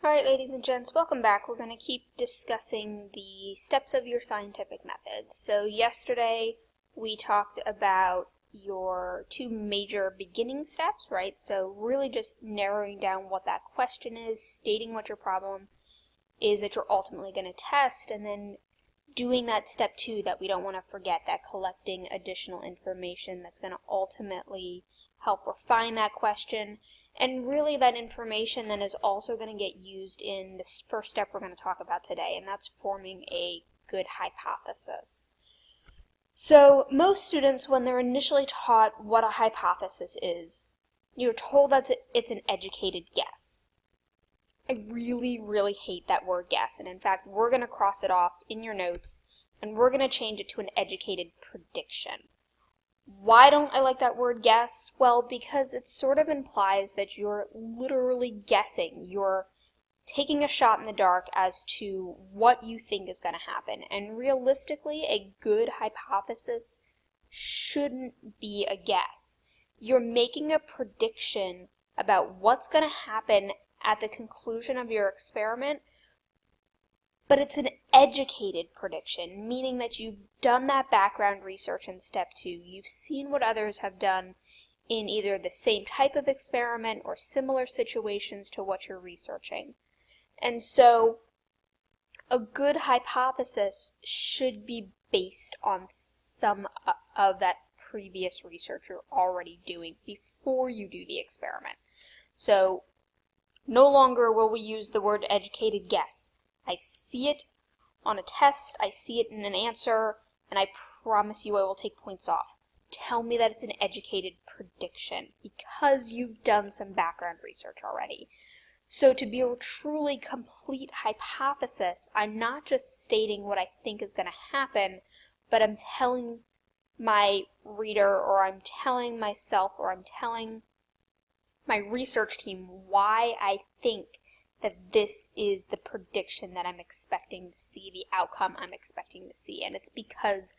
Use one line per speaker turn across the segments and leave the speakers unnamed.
Alright, ladies and gents, welcome back. We're going to keep discussing the steps of your scientific method. So yesterday we talked about your two major beginning steps, right? So really just narrowing down what that question is, stating what your problem is that you're ultimately going to test, and then doing that step two that we don't want to forget, that collecting additional information that's going to ultimately help refine that question. And really that information then is also going to get used in this first step we're going to talk about today, and that's forming a good hypothesis. So most students, when they're initially taught what a hypothesis is, you're told that it's an educated guess. I really hate that word guess, and in fact we're going to cross it off in your notes and we're going to change it to an educated prediction. Why don't I like that word guess? Well, because it sort of implies that you're literally guessing. You're taking a shot in the dark as to what you think is going to happen. And realistically, a good hypothesis shouldn't be a guess. You're making a prediction about what's going to happen at the conclusion of your experiment, but it's an educated prediction, meaning that you've done that background research in step two. You've seen what others have done in either the same type of experiment or similar situations to what you're researching. And so a good hypothesis should be based on some of that previous research you're already doing before you do the experiment. So no longer will we use the word educated guess. I see it on a test, I see it in an answer, and I promise you I will take points off. Tell me that it's an educated prediction because you've done some background research already. So to be a truly complete hypothesis, I'm not just stating what I think is going to happen, but I'm telling my reader, or I'm telling myself, or I'm telling my research team why I think that this is the prediction that I'm expecting to see, the outcome I'm expecting to see, and it's because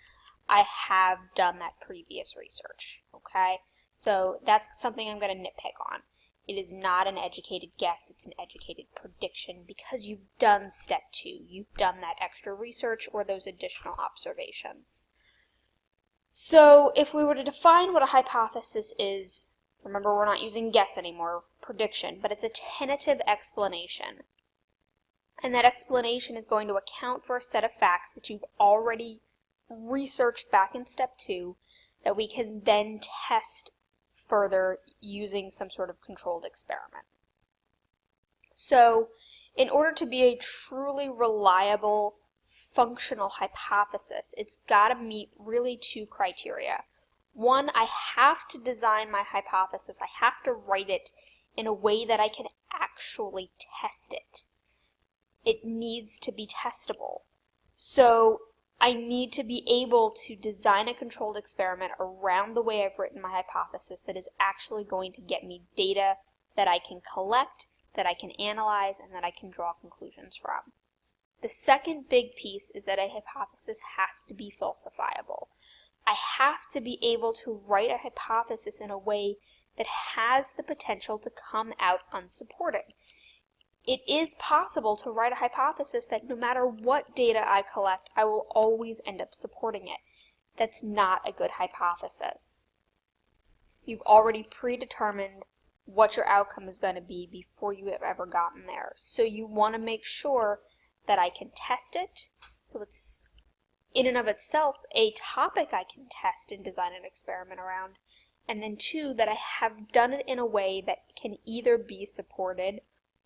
I have done that previous research, okay? So that's something I'm going to nitpick on. It is not an educated guess, it's an educated prediction because you've done step two. You've done that extra research or those additional observations. So if we were to define what a hypothesis is, remember, we're not using guess anymore, prediction, but it's a tentative explanation. And that explanation is going to account for a set of facts that you've already researched back in step two that we can then test further using some sort of controlled experiment. So, in order to be a truly reliable, functional hypothesis, it's got to meet really two criteria. One, I have to design my hypothesis, I have to write it in a way that I can actually test it. It needs to be testable. So I need to be able to design a controlled experiment around the way I've written my hypothesis that is actually going to get me data that I can collect, that I can analyze, and that I can draw conclusions from. The second big piece is that a hypothesis has to be falsifiable. I have to be able to write a hypothesis in a way that has the potential to come out unsupported. It is possible to write a hypothesis that no matter what data I collect, I will always end up supporting it. That's not a good hypothesis. You've already predetermined what your outcome is going to be before you have ever gotten there. So you want to make sure that I can test it, so it's in and of itself a topic I can test and design an experiment around, and then two, that I have done it in a way that can either be supported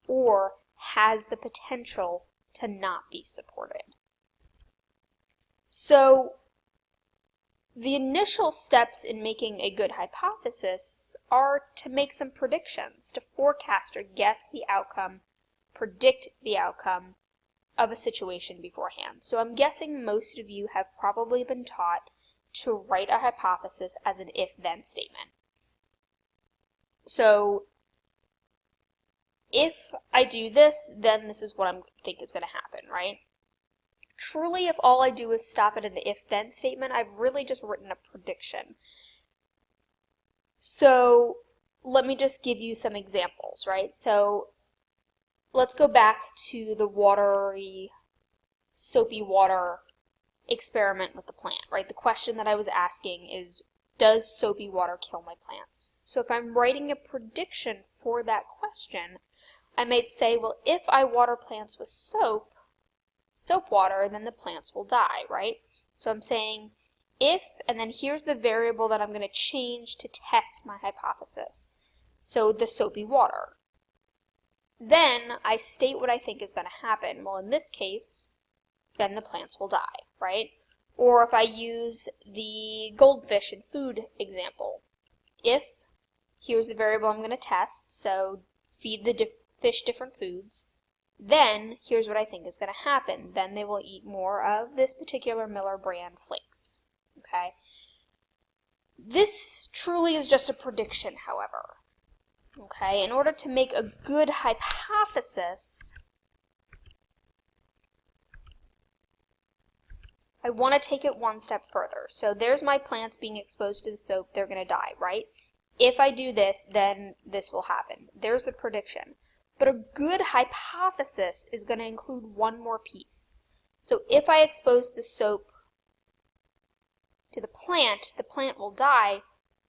or has the potential to not be supported. So the initial steps in making a good hypothesis are to make some predictions, to forecast or guess the outcome, predict the outcome of a situation beforehand. So I'm guessing most of you have probably been taught to write a hypothesis as an if-then statement. So if I do this, then this is what I think is going to happen, right? Truly, if all I do is stop at an if-then statement, I've really just written a prediction. So let me just give you some examples, right? So let's go back to the watery, soapy water experiment with the plant, right? The question that I was asking is, does soapy water kill my plants? So if I'm writing a prediction for that question, I might say, well, if I water plants with soap water, then the plants will die, right? So I'm saying if, and then here's the variable that I'm going to change to test my hypothesis. So the soapy water. Then I state what I think is going to happen. Well, in this case, then the plants will die, right? Or if I use the goldfish and food example, if, here's the variable I'm going to test, so feed the fish different foods, then here's what I think is going to happen. Then they will eat more of this particular Miller brand flakes, okay? This truly is just a prediction, however, okay? In order to make a good hypothesis, I want to take it one step further. So there's my plants being exposed to the soap, they're going to die, right? If I do this, then this will happen. There's the prediction. But a good hypothesis is going to include one more piece. So if I expose the soap to the plant will die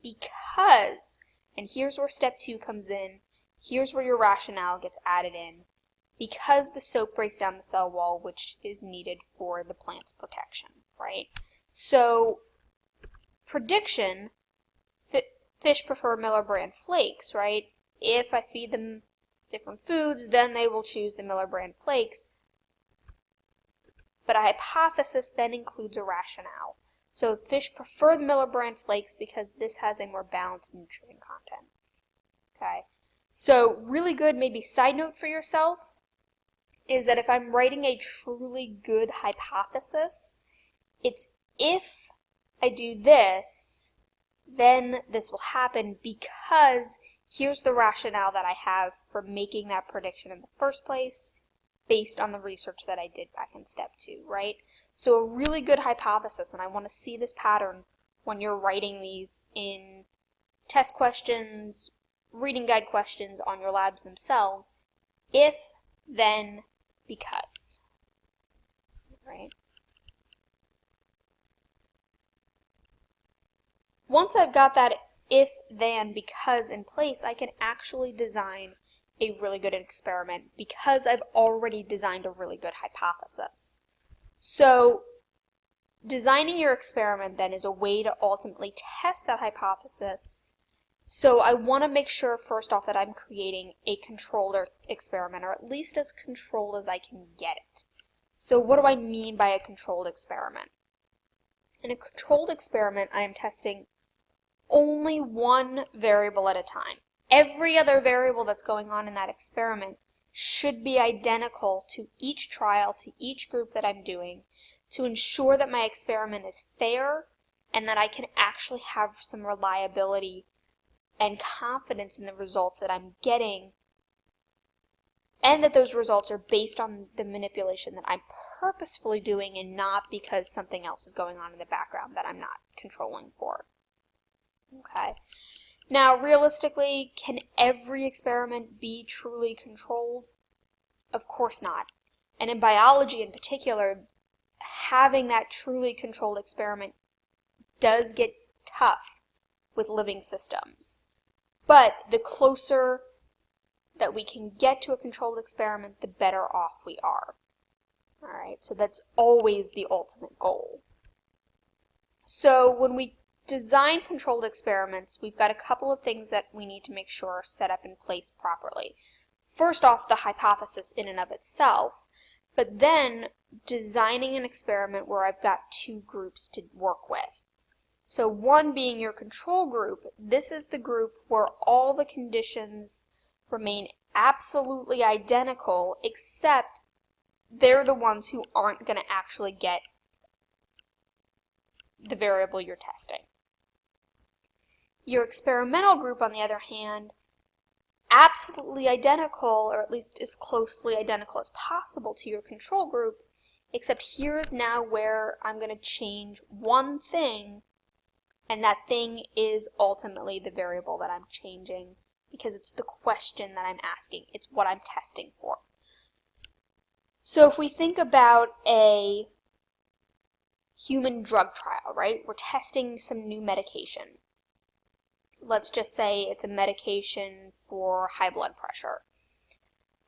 because, and here's where step 2 comes in, here's where your rationale gets added in, because the soap breaks down the cell wall, which is needed for the plant's protection, right? So, prediction, fish prefer Miller brand flakes, right? If I feed them different foods, then they will choose the Miller brand flakes. But a hypothesis then includes a rationale. So fish prefer the Miller brand flakes because this has a more balanced nutrient content. Okay? So really good, maybe side note for yourself, is that if I'm writing a truly good hypothesis, it's if I do this, then this will happen because here's the rationale that I have for making that prediction in the first place based on the research that I did back in step 2, right? So a really good hypothesis, and I want to see this pattern when you're writing these in test questions, reading guide questions on your labs themselves, if, then, because, right? Once I've got that if, then, because in place, I can actually design a really good experiment because I've already designed a really good hypothesis. So, designing your experiment then is a way to ultimately test that hypothesis. So I want to make sure first off that I'm creating a controlled experiment, or at least as controlled as I can get it. So what do I mean by a controlled experiment? In a controlled experiment, I am testing only one variable at a time. Every other variable that's going on in that experiment should be identical to each trial, to each group that I'm doing, to ensure that my experiment is fair and that I can actually have some reliability and confidence in the results that I'm getting, and that those results are based on the manipulation that I'm purposefully doing and not because something else is going on in the background that I'm not controlling for. Okay. Now, realistically, can every experiment be truly controlled? Of course not. And in biology in particular, having that truly controlled experiment does get tough with living systems. But the closer that we can get to a controlled experiment, the better off we are. Alright, so that's always the ultimate goal. So when we design controlled experiments, we've got a couple of things that we need to make sure are set up in place properly. First off, the hypothesis in and of itself, but then designing an experiment where I've got two groups to work with. So one being your control group, this is the group where all the conditions remain absolutely identical, except they're the ones who aren't going to actually get the variable you're testing. Your experimental group, on the other hand, absolutely identical, or at least as closely identical as possible to your control group, except here's now where I'm going to change one thing, and that thing is ultimately the variable that I'm changing because it's the question that I'm asking. It's what I'm testing for. So if we think about a human drug trial, right? We're testing some new medication. Let's just say it's a medication for high blood pressure.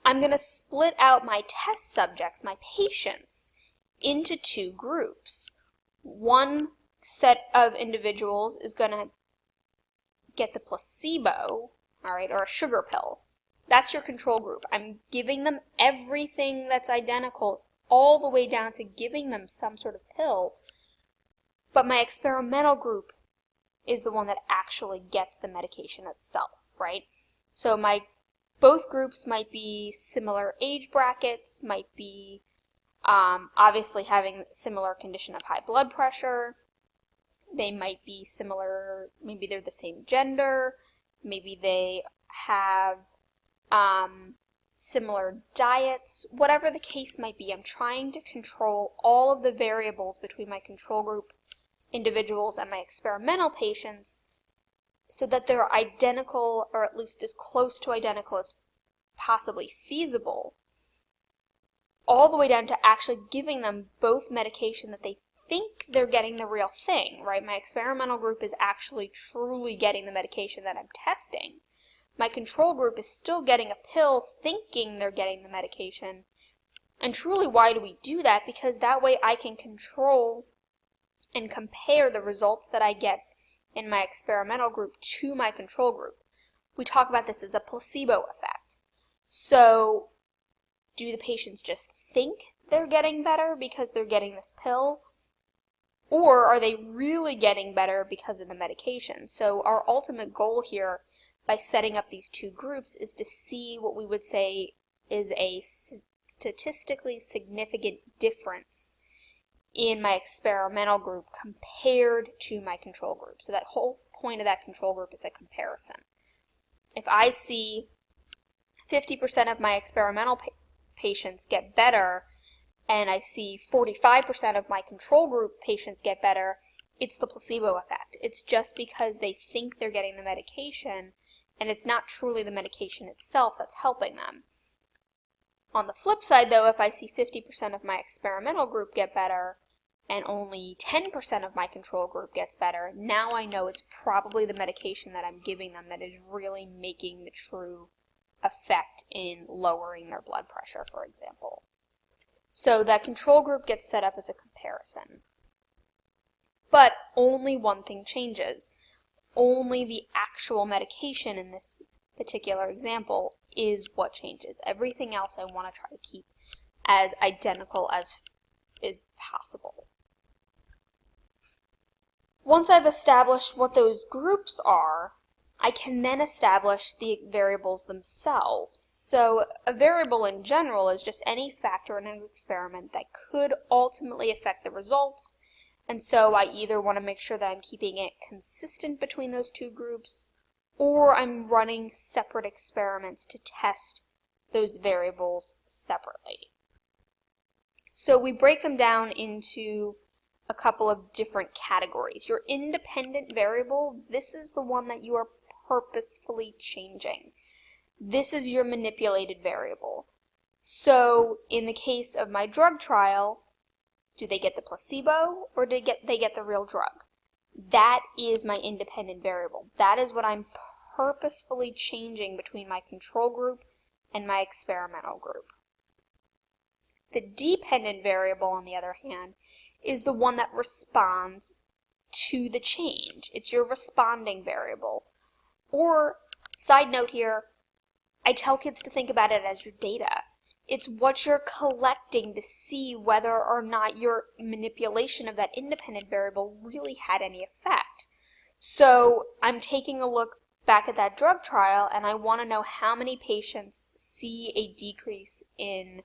I'm going to split out my test subjects, my patients, into two groups. One set of individuals is going to get the placebo, all right, or a sugar pill. That's your control group. I'm giving them everything that's identical, all the way down to giving them some sort of pill. But my experimental group is the one that actually gets the medication itself, right? So both groups might be similar age brackets, might be obviously having similar condition of high blood pressure. They might be similar, maybe they're the same gender, maybe they have similar diets, whatever the case might be. I'm trying to control all of the variables between my control group individuals and my experimental patients so that they're identical, or at least as close to identical as possibly feasible, all the way down to actually giving them both medication that they think they're getting the real thing, right? My experimental group is actually truly getting the medication that I'm testing. My control group is still getting a pill thinking they're getting the medication. And truly, why do we do that? Because that way I can control and compare the results that I get in my experimental group to my control group. We talk about this as a placebo effect. So, do the patients just think they're getting better because they're getting this pill? Or are they really getting better because of the medication? So our ultimate goal here by setting up these two groups is to see what we would say is a statistically significant difference in my experimental group compared to my control group. So that whole point of that control group is a comparison. If I see 50% of my experimental patients get better, and I see 45% of my control group patients get better, it's the placebo effect. It's just because they think they're getting the medication, and it's not truly the medication itself that's helping them. On the flip side, though, if I see 50% of my experimental group get better, and only 10% of my control group gets better, now I know it's probably the medication that I'm giving them that is really making the true effect in lowering their blood pressure, for example. So that control group gets set up as a comparison. But only one thing changes. Only the actual medication in this particular example is what changes. Everything else I want to try to keep as identical as is possible. Once I've established what those groups are, I can then establish the variables themselves. So a variable in general is just any factor in an experiment that could ultimately affect the results, and so I either want to make sure that I'm keeping it consistent between those two groups, or I'm running separate experiments to test those variables separately. So we break them down into a couple of different categories. Your independent variable, this is the one that you are purposefully changing. This is your manipulated variable. So in the case of my drug trial, do they get the placebo or do they get the real drug? That is my independent variable. That is what I'm purposefully changing between my control group and my experimental group. The dependent variable, on the other hand, is the one that responds to the change. It's your responding variable. Or, side note here, I tell kids to think about it as your data. It's what you're collecting to see whether or not your manipulation of that independent variable really had any effect. So I'm taking a look back at that drug trial and I want to know how many patients see a decrease in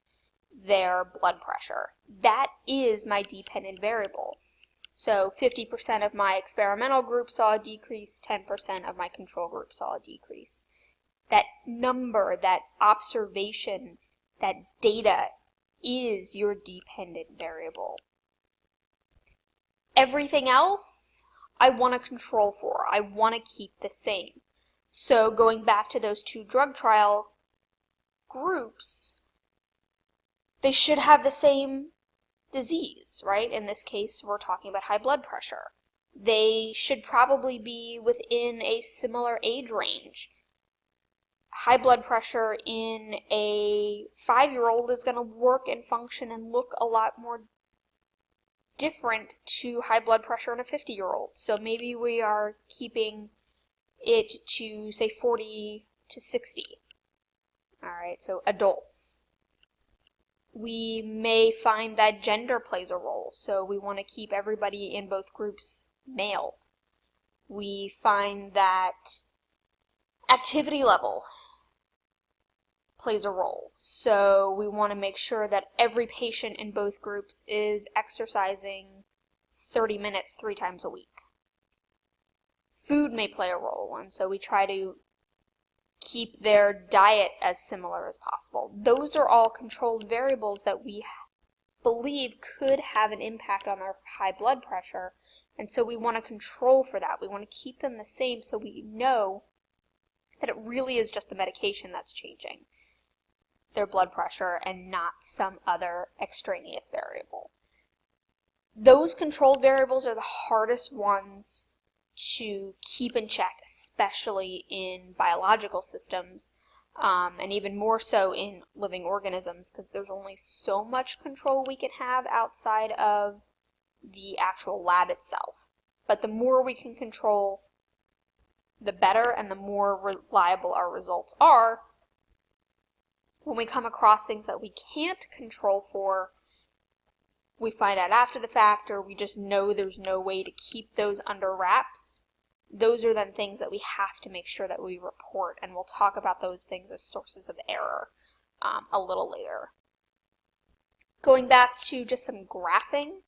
their blood pressure. That is my dependent variable. So 50% of my experimental group saw a decrease, 10% of my control group saw a decrease. That number, that observation, that data is your dependent variable. Everything else I want to control for. I want to keep the same. So going back to those two drug trial groups, they should have the same disease, right? In this case, we're talking about high blood pressure. They should probably be within a similar age range. High blood pressure in a 5-year-old is going to work and function and look a lot more different to high blood pressure in a 50-year-old. So maybe we are keeping it to, say, 40 to 60. All right, so adults. We may find that gender plays a role, so we want to keep everybody in both groups male. We find that activity level plays a role, so we want to make sure that every patient in both groups is exercising 30 minutes 3 times a week. Food may play a role, and so we try to keep their diet as similar as possible. Those are all controlled variables that we believe could have an impact on our high blood pressure, and so we want to control for that. We want to keep them the same so we know that it really is just the medication that's changing their blood pressure and not some other extraneous variable. Those controlled variables are the hardest ones to keep in check, especially in biological systems, and even more so in living organisms, because there's only so much control we can have outside of the actual lab itself. But the more we can control, the better, and the more reliable our results are. When we come across things that we can't control for, we find out after the fact, or we just know there's no way to keep those under wraps. Those are then things that we have to make sure that we report, and we'll talk about those things as sources of error a little later. Going back to just some graphing,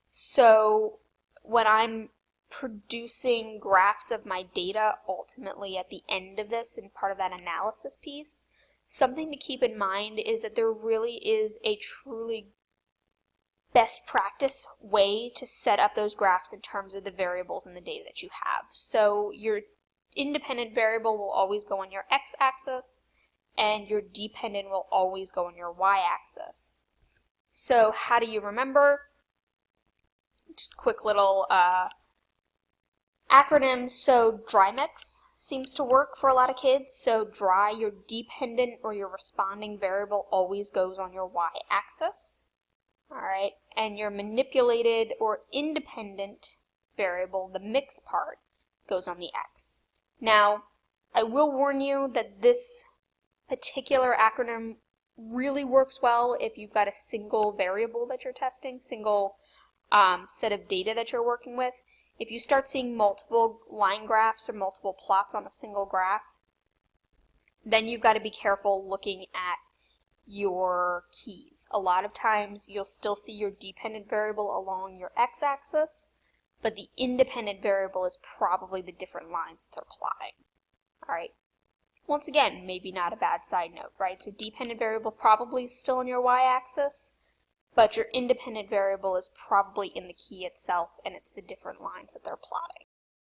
so when I'm producing graphs of my data ultimately at the end of this and part of that analysis piece, something to keep in mind is that there really is a truly best practice way to set up those graphs in terms of the variables in the data that you have. So your independent variable will always go on your x-axis, and your dependent will always go on your y-axis. So how do you remember? Just a quick little acronym. So DRYMEX seems to work for a lot of kids. So dry, your dependent or your responding variable always goes on your y-axis. Alright, and your manipulated or independent variable, the mix part, goes on the x. Now, I will warn you that this particular acronym really works well if you've got a single variable that you're testing, single set of data that you're working with. If you start seeing multiple line graphs or multiple plots on a single graph, then you've got to be careful looking at your keys. A lot of times you'll still see your dependent variable along your x-axis, but the independent variable is probably the different lines that they're plotting. Alright, once again, maybe not a bad side note, right? So dependent variable probably is still on your y-axis, but your independent variable is probably in the key itself, and it's the different lines that they're plotting.